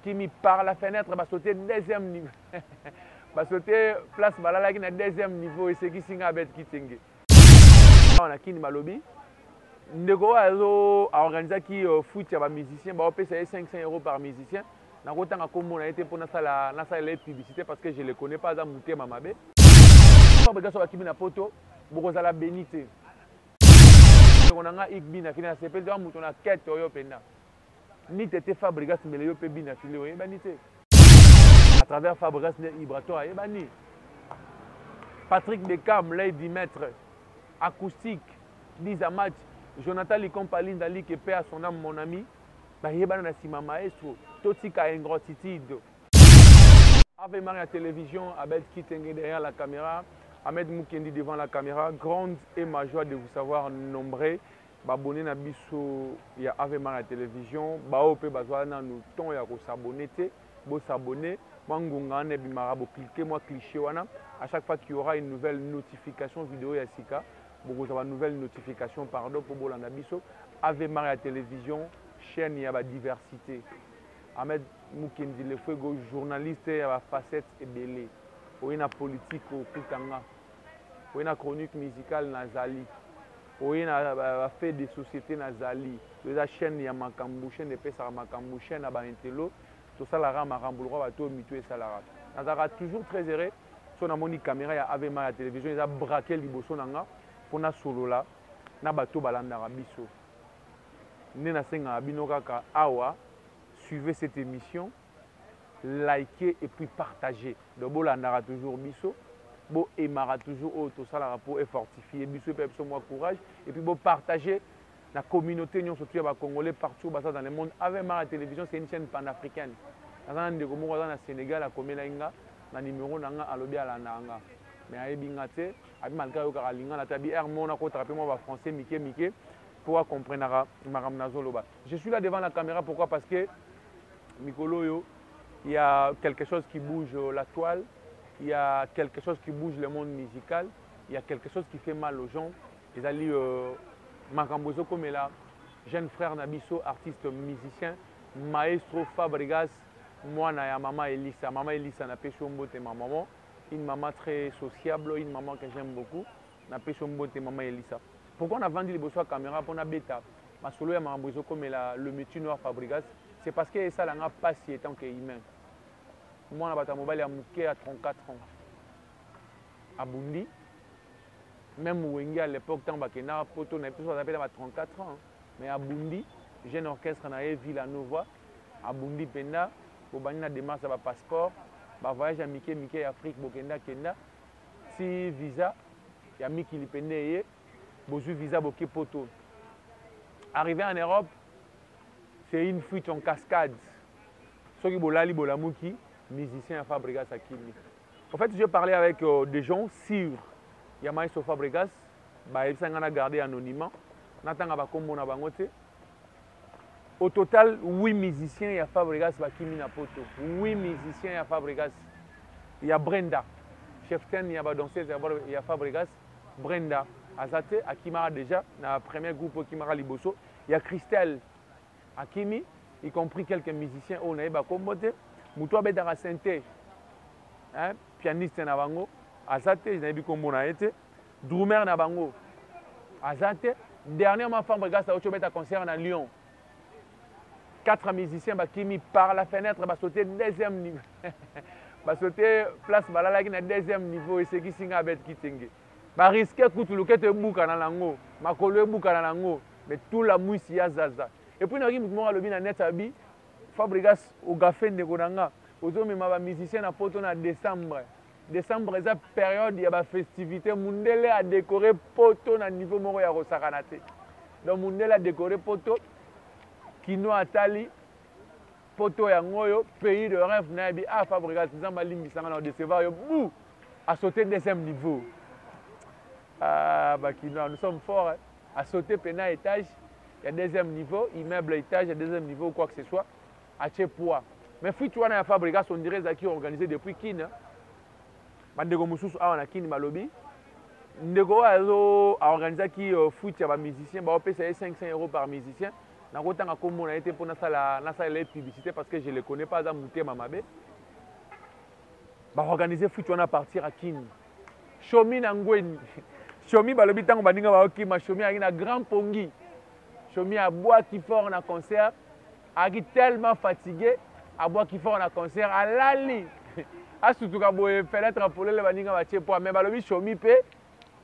bakimi par la fenêtre sauter deuxième niveau sauter place balalaki na deuxième niveau esekisi nga bet kitenge on a kini malobi ndeko azo organiser ki foot ya ba musicien ba opesa 500 € par musicien na kotanga kombo na été pour na sala publicité parce que je le connais pas za mutema mabe Fabregas bakimi na poto bokozala benité on a nga igbi na kina sepel do muto na quête oyo penda ni tete Fabregas mais yo pe bina file oyo banité à travers Fabregas ne Ibrato et bani Patrick Beckham Lady Maître acoustique 10 à match Jonathan Licompaline Dali qui paie à son âme mon ami bah yebana na sima maestro totika ingratitude Ave Maria télévision Abed Kitenge derrière la caméra Ahmed Mukendi devant la caméra grande et ma joie de vous savoir nombreux abonné na biso ya Ave Maria télévision ba opé bazwa na nous ton ya ko s'abonner té bo s'abonner mangunga ne bimara bo cliquer moi cliché wana à chaque fois qu'il y aura une nouvelle notification vidéo ya sika bo za nouvelle notification pardon pour bolanda biso Ave Maria télévision chaîne ya ba diversité Ahmed Mukendi le fuego journaliste ya ba facette ebele oyina politique au kutanga oyina chronique musicale nazali oui, on a fait des sociétés nazali, la chaîne ya makambu, chaîne de pesa makambu, chaîne à bantello, tout ça la rame makambu, le bateau mitu et salara. Nazara toujours très heureux, son amoni caméra ya Ave Maria télévision, ils a braqué liboso nanga pour na solo là, na bateau balanda rabiso. Nena senga abino kaka awa, suivez cette émission, likez et puis partagez. De bolanda toujours biso. Bon aimera toujours tout ça la rapport et fortifier biso pepso moi courage et puis bon partager la communauté nous surtout les Congolais partout dans le monde Ave Maria télévision c'est une chaîne panafricaine dans un ndeko moko dans Sénégal a komela inga na numéro nanga alobi ala nanga mais ayebinga te abi malgré yo kala linga la tabi er mona ko traper moi ba français mike pour comprendre maram nazoloba je suis là devant la caméra pourquoi parce que mikolo yo il y a quelque chose qui bouge la toile. Il y a quelque chose qui bouge le monde musical, il y a quelque chose qui fait mal aux gens. Ils allaient Makambozo comme là, jeune frère Nabiso, artiste musicien, maestro Fabregas, moi na maman Elisa. Maman Elisa n'a pas et ma maman, une maman très sociable, une maman que j'aime beaucoup, n'a pas et maman Elisa. Pourquoi on a vendu les bosso à caméra pour na bêta? Ma solo ya Makambozo comme là, le métier noir Fabregas, c'est parce que ça n'a pas si étant qu'humain. Moi, je suis mobile à 34 ans. À Bundi, même Wengi à l'époque, tant que na poto na episode appelé à 34 ans. Mais à Bundi, jeune orchestre na Villanova, à Bundi penda, pour bannir démarche à passeport, ba voyage à Mickey Afrique Bokenda Kenda. Si visa, il y a Mickey Lipende, bozu visa boké poto. Arrivé en Europe, c'est une fuite en cascade. Ceux qui bolali bolamouki musicien à Fabregas à Kimi. En fait, j'ai parlé avec des gens sur Yamaï sur Fabregas, ils ont gardé anonymat. Au total, 8 musiciens à Fabregas à Kimi na poto. 8 musiciens à Fabregas. Il y a Brenda, chef-ten, il y a danseuse, il y a Fabregas, Brenda, Azate, Akimara déjà, dans le premier groupe Akimara Liboso. Il y a Christelle, Akimi, y compris quelques musiciens au Naïba Kombote. Moutoua Bedara Sente, pianiste Nabango, Azate, je n'ai pas comment on a été, drummer Nabango, Azate, dernièrement, Fabregas a été à concert à Lyon. 4 musiciens qui par la fenêtre sauter deuxième niveau, sauter place balalaki na deuxième niveau et c'est qui singa bet kitenge. Ba risquer kutu te buka na lango, makolo buka na lango, mais tout la mousse ya zaza. Et puis na mo lobi na net abi Fabregas au gafé de Godanga, aux hommes et musiciens à poto en décembre. Décembre, c'est la période où il y a des festivités. Mundele a décoré poto à niveau moro ya Rosakanate. Donc Mundele a décoré poto, Kino Atali, poto ya Ngoyo, pays de rêve, Nabi, ah Fabregas, ils ont mal mis ça dans décevoir, bouh, à sauter deuxième niveau. Ah, bah Kino, nous sommes forts, hein. À sauter pena étage, il y a deuxième niveau, immeuble étage, il y a deuxième niveau, quoi que ce soit. À poids. Mais si tu as Fabregas, on dirait qu'ils ont organisé depuis Kin. Mandego Moussous a Kin Malobi. Ndego a organisé qui foot ya musicien, ba opé 500 € par musicien. nakotanga kombo na été pour nasala publicité parce que je le connais pas à Mutema Mabe. Ba organiser foot wana partir à Kini. Shomi na ngweni. Shomi balobi tango baninga ba okima Shomi a na grand pongi. Shomi a bois qui fort na concert, a tellement fatigué, a bois qui fort na concert à lali. A surtout ka boye fenêtre pour le baninga ba tiepo mais balobi Shomi pe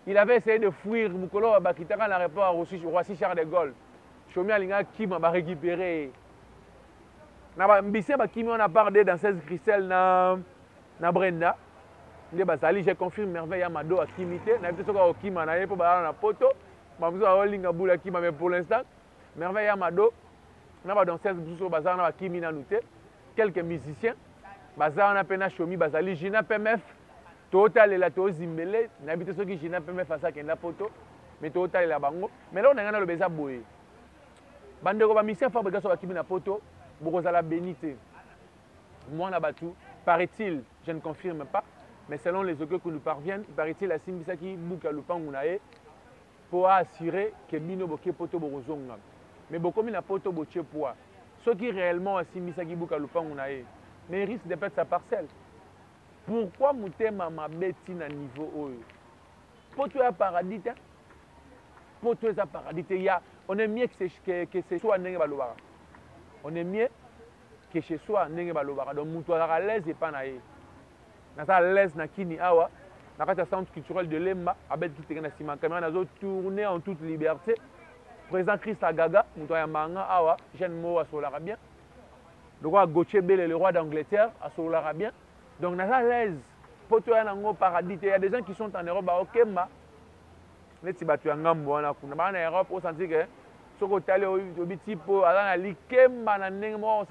il avait essayé de fuir Mukolo bakitaka na l'aéroport à Roissy Charles de Gaulle. Shomi alinga kima ba récupérer. Na ba mbise ba kimi on a parlé dans 16 Christelle na Brenda. J'ai confirmé merveille à Mado à Kimité. Na biso ko Kima na yepo ba na poto. Mamuzo a holding abula Kima mais pour l'instant merveille à Mado. Na ba dans 16 biso bazar na Kimi na nuté. Quelques musiciens. Bazar na pena Shomi bazali Jina PMF. Total la to zimbele na biso soki Jina PMF asa kenda poto. Mais total la bango. Mais là on a le beza boye. Bande ko ba musicien Fabrice so ba Kimi na poto. Bokozala bénité. Moi na batu. Paraît-il, je ne confirme pas, mais selon les échos qui nous parviennent, paraît-il à Simbisaki Bouka Lupangunae pour assurer que Bino Boke Poto Borozonga. Mais beaucoup de poto boche poa. Ceux qui réellement à Simbisaki Bouka Lupangunae, mais il risque de perdre sa parcelle. Pourquoi Moutema ma bêti na niveau oyo? Poto ya paradis, poto ya paradis. On est mieux que ce soit Nenge Balobara. On est mieux que chez soi ndenge balobaka donc mutu azaka l'aise epa na ye naza l'aise na Kini awa na kati ya centre culturel de Lemba abeti kitenge na nsima caméra nazo tourner en toute liberté président Christ Agaga mutu ayambanga awa jeune mo asolaka bien le roi Gauthier Bele le roi d'Angleterre asolaka bien donc naza l'aise poto ya nango paradis il y a des gens qui sont en Europe baokemba neti bato ya ngambo wana kuna bana na Europe osanti ke Soko tali obi tipo ala likemba na ndenge mo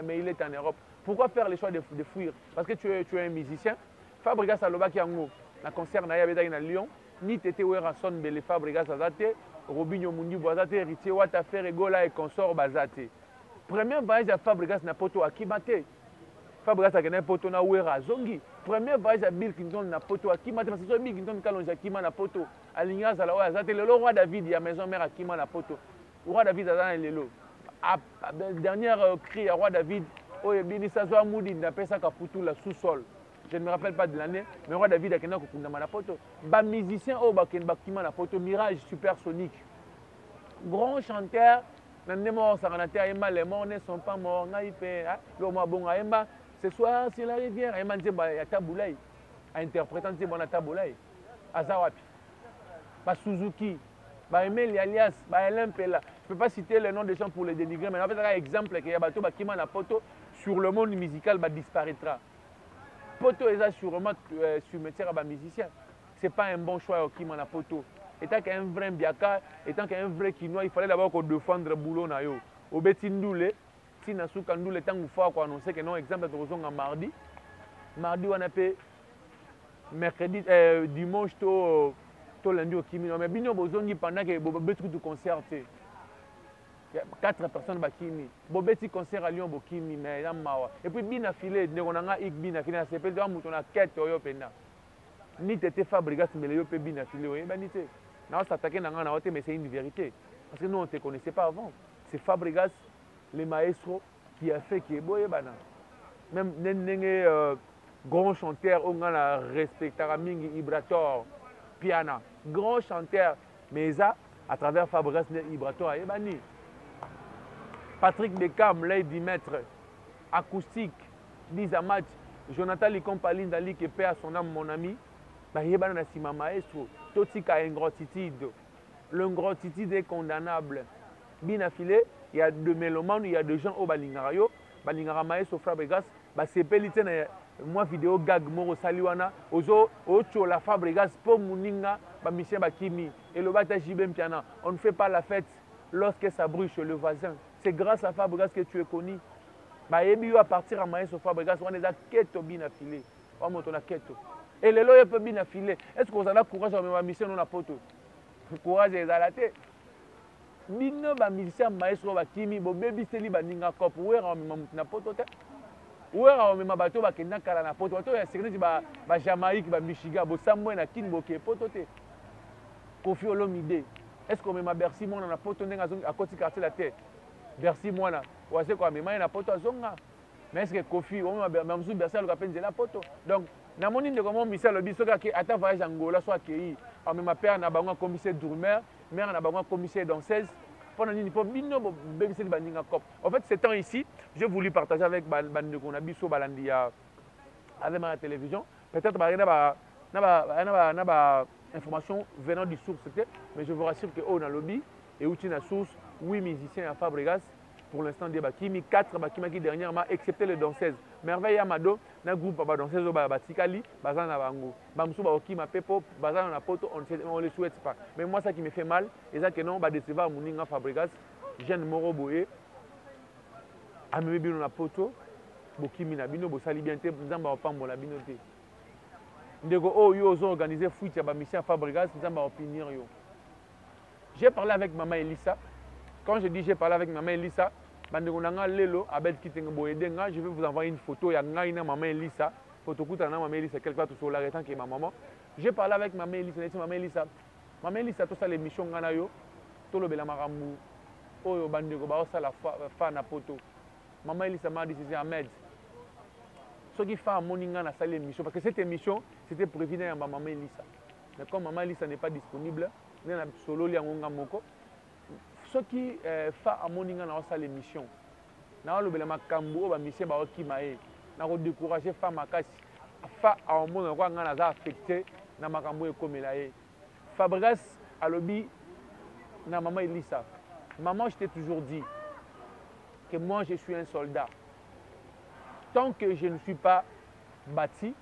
mais il est en Europe. Pourquoi faire le choix de fuir? Parce que tu es un musicien. Fabrigas alobaki yango na concert na yabeta na Lyon. Ni tete wera son bele Fabrigas azate, Robinho Mundi boazate, héritier wata faire gola et consort bazate. Premier voyage à Fabrigas na poto akimate. Fabrigas akena poto na wera zongi. Premier voyage à Bill Clinton na poto akimate parce que Bill Clinton kalonja kima na poto. Alinga zala wa azate le roi David ya maison mère akima na poto. Le roi David a dans lelo. Dernière cri à roi David, Bini Sazoa Moudi n'a pas ça Kaputu la sous-sol. Je ne me rappelle pas de l'année, mais roi David a kena kokunda na poto. Ba musicien au baken bakima na poto Mirage supersonique. Grand chanteur, Nandemo Saranate Emma les morts ne sont pas morts, naïfé, le mois bon Emma, ce soir c'est la rivière, Emma Nzeba ya Taboulay, interprétant Nzeba na Taboulay. Azawapi. Ba Suzuki. Emile alias, Ellen Pella. Je ne peux pas citer le nom des gens pour les dénigrer, mais en fait, un exemple que Yabato Bakima na poto sur le monde musical disparaîtra. Poto est sûrement sur métier à musicien. Ce n'est pas un bon choix Kima na poto. Étant qu'un vrai Biaka, étant qu'un vrai Kinois, il fallait d'abord qu'on défendre le boulot na yo. Au Betindoule, si Nasuka Ndoule, tant qu'il faut annoncer que non, exemple, de raison mardi. Mardi, on a fait mercredi, dimanche, lundi au Kimi. Mais bien bozongi pendant que Bobeti du concert. 4 personnes bakimi. Bobeti concert à Lyon bokimi mais mawa. Et puis bien affilé, negonanga ik bien affilé, ça s'appelle dans mutona quête oyo penda. Ni tete Fabrigas mais yo pe bien affilé oyo banité. Na s'attaquer na ngana mais c'est une vérité parce que nous on te connaissait pas avant. C'est Fabrigas le maestro qui a fait qui est boye bana. Même nenge grand chanteur on a respecté mingi Ibrator Piana. Grand chanteur, mais ça, à travers Fabrice Ibrato à Ebani. Patrick Beckham, Lady Maître, acoustique, 10 à match, Jonathan Licompaline Dali qui paie à son âme, mon ami, Bahibana Nassima Maestro, Totika ingratitude. L'ingratitude est condamnable. Bien affilé, il y a de mélomanes, il y a de gens au Balingarayo, Balingara Maestro Fabrigas, c'est pelité moi vidéo gag moro saliwana ozo ocho la Fabrigas pour muninga ba Michel Bakimi et le bata Jibem Piana. On ne fait pas la fête lorsque ça brûle chez le voisin. C'est grâce à Fabrigas que tu es connu. Ba yebi à partir à Maestro Fabrigas on est à keto bien affilé. On monte na keto. Et les loyers peuvent bien affilé. Est-ce qu'on a courage à ma mission non la poto? Courage est à la tête. Bino ba musicien Maestro Bakimi bo baby seli ba ninga cop wera na poto te. Ouera on mema bato bakenda kala na poto bato ya sécurité ba Jamaïque ba Michigan bo samwe na kin boke poto te. Kofi Olomide. Est-ce qu'on mema Bercy mon na poto ndenga à côté quartier la terre. Bercy mwana wase kwa mema na poto azonga mais est-ce que Kofi on m'a Bercy le rappelle de la poto donc na moni ndeko mo Michel lobi soka ke ata voyage Angola soit accueilli en même père na bango commissaire Dourmer mère na bango commissaire danseuse pendant nini po bino bo bebisi baninga cop en fait ces temps ici j'ai voulu partager avec bandeko na biso balandi ya avec ma télévision peut-être na ba information venant du source mais je vous rassure que on a lobby et où tu na source 8 musiciens à Fabregas pour l'instant des bakimi 4 bakima qui dernièrement excepté les danseuses merveille amado na groupe ba danseuses ba batikali bazana bango bamsu ba okima pepo bazana na poto on les souhaite pas mais moi ça qui me fait mal et ça que non ba décevoir muninga Fabregas jeune moro boye amemi bino na poto bokimi na bino bosali bien te nzamba opambola bino te ndeko oyo ozo organiser fuite ba mission Fabregas nzamba opinir yo. J'ai parlé avec maman Elissa. Quand je dis j'ai parlé avec maman Elissa, je vais vous envoyer une photo. Il y a maman Elissa. Photo maman Elissa, quelque part sur l'arrêtant qui est ma maman. J'ai parlé avec maman Elissa. Maman Elissa, maman Elissa, tout ça l'émission Ganayo, tout le Belamaramou, Oyo Bandego, ça la fan à poto. Maman Elissa m'a dit c'est Ahmed. Ce qui fait à Moninga na salle émission parce que cette émission c'était prévu dans maman Elissa. Mais comme maman Elissa n'est pas disponible, na solo li ngonga moko ce qui fa amoninga na sa l'émission na lobela makambo ba mission ba okimae na ko décourager femme makasi fa amona ko ngana za affecté na makambo ekomela ye Fabregas alobi na maman Elissa maman je t'ai toujours dit que moi je suis un soldat tant que je ne suis pas bâti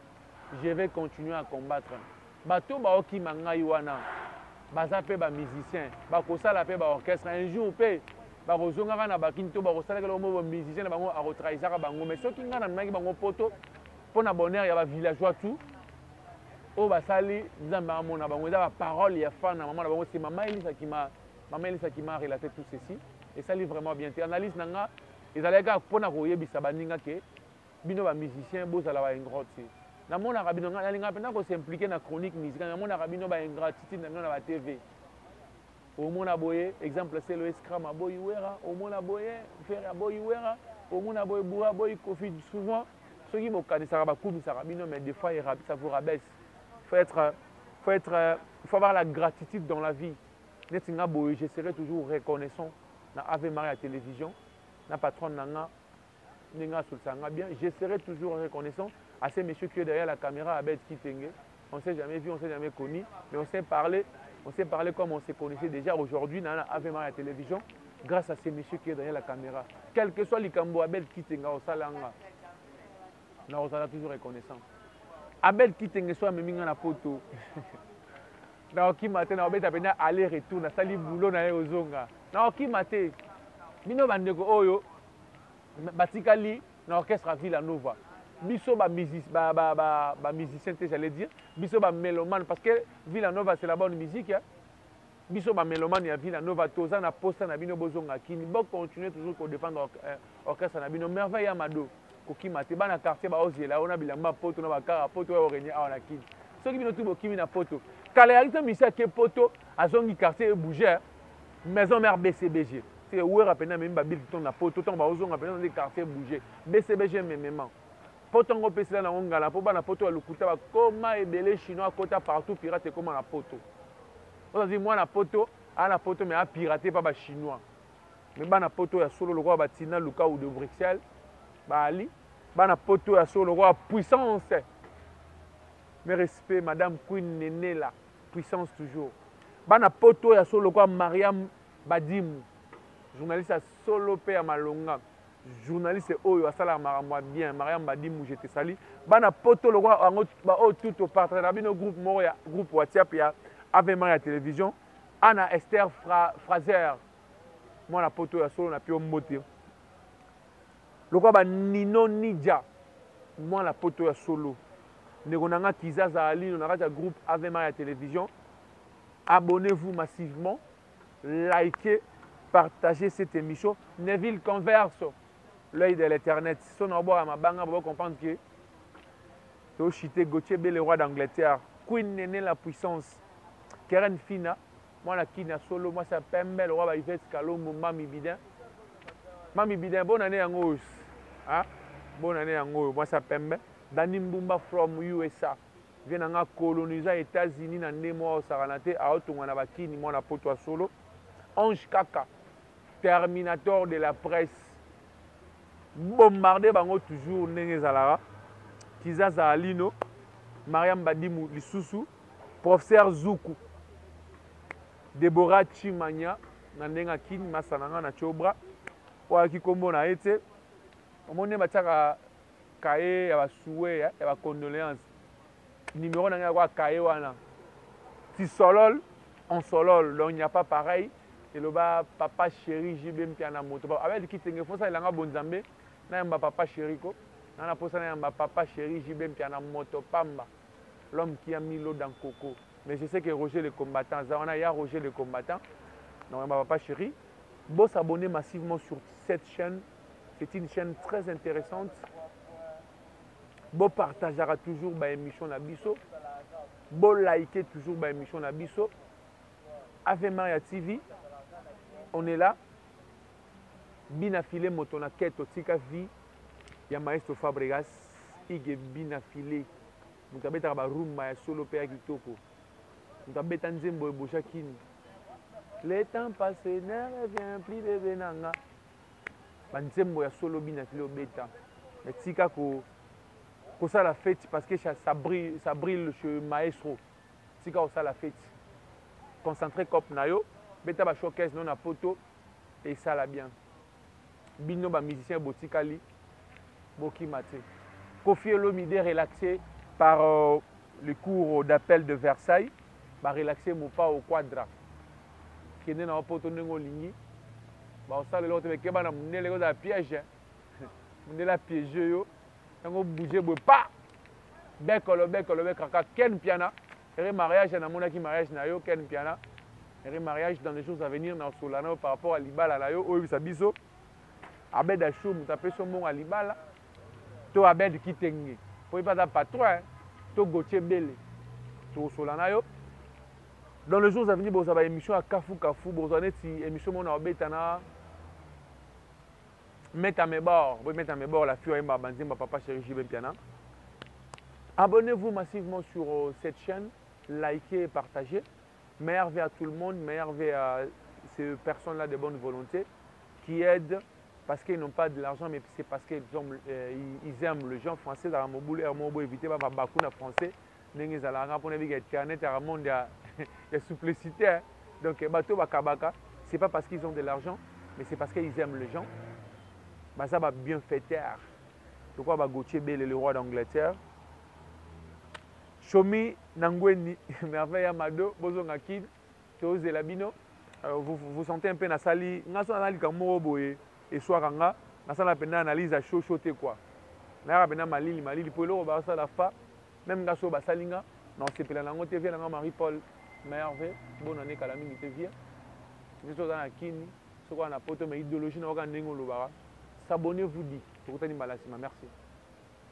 je vais continuer à combattre bato ba okimanga wana baza pe ba musicien ba kosala pe ba orchestre un jour pe ba kozonga na bakinto ba kosala ke lo mo musicien na bango a retraisaka bango mais soki ngana naki bango poto pona bonheur ya ba villageois tout o basali nzambe amona bango za ba parole ya fan na maman na bango c'est maman Elissa qui m'a relaté tout ceci et ça lit vraiment bien analyse nanga ezalaka pona koyebisa baninga ke bino ba musicien bozala ba ingrate na mona rabino ngalinga pena ko s'impliquer na chronique musicale na mona rabino ba ingratitude na ba TV au mona boye exemple c'est le scrum aboy wera au mona boye faire aboy wera au mona boye boura boy Kofi souvent ceux qui bokanisa ba kubisa rabino mais des fois ça vous rabaisse faut avoir la gratitude dans la vie netinga boye je serai toujours reconnaissant na Ave Maria télévision na patron nanga ninga sulsanga bien je serai toujours reconnaissant à ces messieurs qui est derrière la caméra à Abed Kitenge. On ne s'est jamais vu, on ne s'est jamais connu, mais on s'est parlé comme on se connaissait déjà aujourd'hui dans la Ave Maria télévision, grâce à ces messieurs qui est derrière la caméra. Quel que soit le Cambo Abed Kitenge au Salanga, on sera toujours reconnaissant. Abed Kitenge soit même dans la photo. Dans qui matin, on va aller-retour, on a sali boulot dans les zonga. Dans qui matin, Mino Bandeko Oyo, Batikali, dans l'orchestre à Villanova. Biso ba musicien j'allais dire biso ba mélomane parce que Villanova c'est la bonne musique hein? Biso ba mélomane ya Villanova toza na posta na bino bozonga kini bo continuer toujours ko défendre orchestre na bino merveille amado ko kimate bana quartier ba ozela ona bilamba poto na ba kara poto ya orenya awana kini soki bino tout bo kimi na poto kala ya musicien ke poto azongi quartier bouger maison mère BCBG c'est où rapena même ba bil ton na poto ton ba ozonga pena dans quartier bouger BCBG même potongo pesela na ngala po bana poto ya lukuta ba koma ebele chinois kota partout pirate comme na poto on dit moi na poto mais a pirater pas ba chinois mais bana poto ya solo lokwa batina luka ou de Bruxelles ba ali bana poto ya solo lokwa puissance mes respects madame Queen Nene la puissance toujours bana poto ya solo lokwa Mariam Badim journaliste à solo pe ya malonga journaliste oyo asala makambo bien Mariam Badimu j'étais sali bana poto le roi ba o tout au partenaire bino groupe moko ya groupe WhatsApp ya Ave Maria télévision Anna Esther Fraser moi na poto ya solo na pio moté le roi ba Nino Nidja moi na poto ya solo ndeko nanga Kizaza Ali na kati ya groupe Ave Maria télévision abonnez-vous massivement likez partagez cette émission Neville Converse l'œil de l'éternel. Si on a ma banga, on va comprendre que c'est Chité Gauthier, le roi d'Angleterre. Queen Nene la puissance. Keren Fina, moi la Kina Solo, moi c'est Pembe, le roi Yves Kalombo, Mami Bidin. Mami Bidin, bonne année en hausse. Hein? Bonne année en hausse. Moi, ça pembe. Dani Mbumba from USA. Vient à coloniser les États-Unis dans des mois au Saranate. À Otongana Bakini, moi, na poto solo. Ange Kaka, terminateur de la presse. Bombardé bango toujours Nenge Zalara. Kizaza Alino. Mariam Badimou Lisusu. Professeur Zoukou. Deborah Chimanya. Nandenga Kini, Masananga, na Chobra. Oa Kikombo na ete. Omone bataka kaye ya souhait ya ba condoléances. Numéro na ngwa kaye wana. Si solol, on solol. Donc il n'y a pas pareil. Et le bas papa chéri JB Mpiana moto. Avec qui tenge fosa ilanga bonzambe. Na yamba papa chéri ko. Na posa na yamba papa chéri JB Mpiana moto pamba. L'homme qui a mis l'eau dans coco. Mais je sais que Roger le combattant, il y a Roger le combattant. Donc papa chéri. Bon s'abonner massivement sur cette chaîne. C'est une chaîne très intéressante. Bon partagera toujours ma émission Nabiso. Bon liker toujours ma émission Nabiso. Ave Maria TV. On est là. Bina filé motona keto tika vi. Ya maestro Fabregas. Ige bina filé. Mutabeta ba rumba ya solo pe ya kitoko. Mutabeta nzembo ebosha kini. Le temps passé ne revient plus de benanga. Banzembo ya solo bina filé obeta. Mais tika ko ça la fête parce que ça brille chez maestro. Tika ko ça la fête. Concentré cop nayo. Beta ba showcase non na poto et ça la bien. Bino ba musicien botikali boki maté. Kofi Olomide relaxé par le cours d'appel de Versailles, ba relaxé mo pas au quadra. Kende na poto nengo lingi. Ba ça le lote ke bana munele ko da piège. Munela piège yo. Tango bouger boy pas. Bekolo kaka ken piana. Et mariage na monaki mariage na yo ken piana. Et mariage dans les jours à venir dans Solana par rapport à Libala la yo oyo biso. Abed Achou mutape son bon à Libala. To Abed kitenge. Pour pas da patron. To Gauthier Bele. To Solana yo. Dans les jours à venir bon ça va émission à Kafu bon ça net émission mon obetana. Mettre à mes bords, la fille Mba Banzimba papa chéri JB Piana. Abonnez-vous massivement sur cette chaîne, likez et partagez. Meilleur vie à tout le monde, meilleur vie à ces personnes-là de bonne volonté qui aident parce qu'ils n'ont pas de l'argent, mais c'est parce qu'ils aiment le genre français. Dans mon boulot, éviter de beaucoup de français. Ils ont Internet, il y a un monde de simplicité. Donc, bateau bakabaka, c'est pas parce qu'ils ont de l'argent, mais c'est parce qu'ils aiment les gens. Bah, ça va bien faire taire. Pourquoi va Gauthier Bell, le roi d'Angleterre? Chomi Nangweni, merveille Amado, Bozo Ngakin, Théo Zelabino. Vous sentez un peu na sali, na sali kamo boye et soiranga, na sala pena analyse à chaud quoi. Na pena malili pour le ba ça la fa, même gaso ba salinga, non c'est pela nango TV na Marie-Paul, merveille, bonne année Kalami TV. Je suis dans la kini, ce qu'on a poto mais idéologie na oka ndingo lobara. S'abonnez-vous dit. Merci.